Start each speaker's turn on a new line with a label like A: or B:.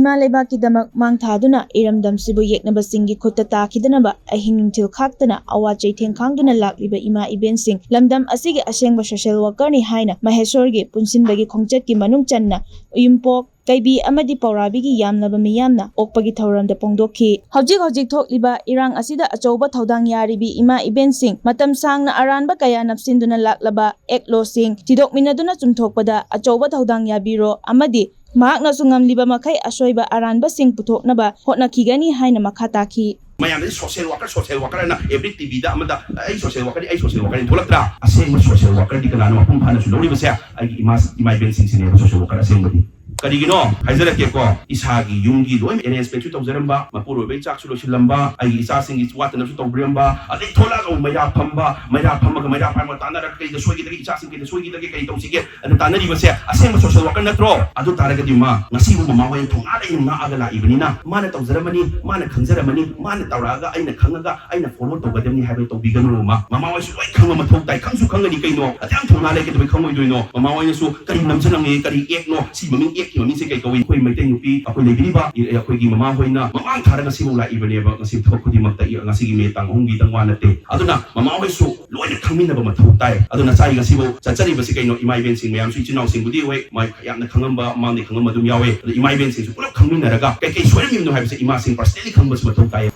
A: Ema Leibak Kidamak Mang Thaduna Lamdam Asigi Asengba ahing til khaktana Awa Cheitheng KHANGDUNA LAKLABI Ima Ibensing Lamdam Asigi Asengba social worker ni haina Mahesorgi Punsinbagi Khongchatki Manung Channa Uyumpok Kaibi amadi Paurabigi yamnaba miyamna okpagi thauramda pongdokhi hojik thokliba irang asida achouba thodang yaribi Ima Ibensing matam sangna aranba kaya napsinduna laklaba eklosing tidokminaduna chumthokpada achouba thodang yabiro amadi mahakna sungamliba makai asoiba aranba sing puthoknaba hotnakhigani haina makha takhi
B: mayam social worker na every TV da amada ai social worker ni tholakra aseng social worker di kana mapum phana su lori basa ai Ima Ibensing sine social worker aseng badi Karigino, Haizarake ko, Isagi, Yungi, Loim, and expect to Zeramba, Mapuro, Benchak, Lamba, I is asking its water of Bremba, a little of Maya Pamba, the Swagi, the Chasing, the Swagi, the Gate, and the Tanari was a same social worker natro, Adu Taragadima, Nasimu Mama, to Adana Evenina, Mana of Zermani, Mana Kanzermani, Mana Taraga, Aina Kanada, Aina Fono, but then you have it to begin Roma. Mama was like Kamamato, comes to Kangani, a damn Tonale to become with you know, Mama was so Karinam Zanami, Kari Ekno, Simami. Mami kay gawin ko'y may tenyupi ako Leibak ako'y gimama hoy na mamang tara nga simula ibaneba nga simto ko di magtai nga sige metang hungi tang wanate aduna mama hoy so loy na kangmin na ba matutay aduna sai nga sibo chatsari ba si kay no Ima Ibensing mayam su chinaw sing budi we may kaya na kangamba mang ni kangamba dum yawe Ima Ibensing so pulak kangmin na raga kay swere mi no hay sa Ima sing personally kangba sa matutay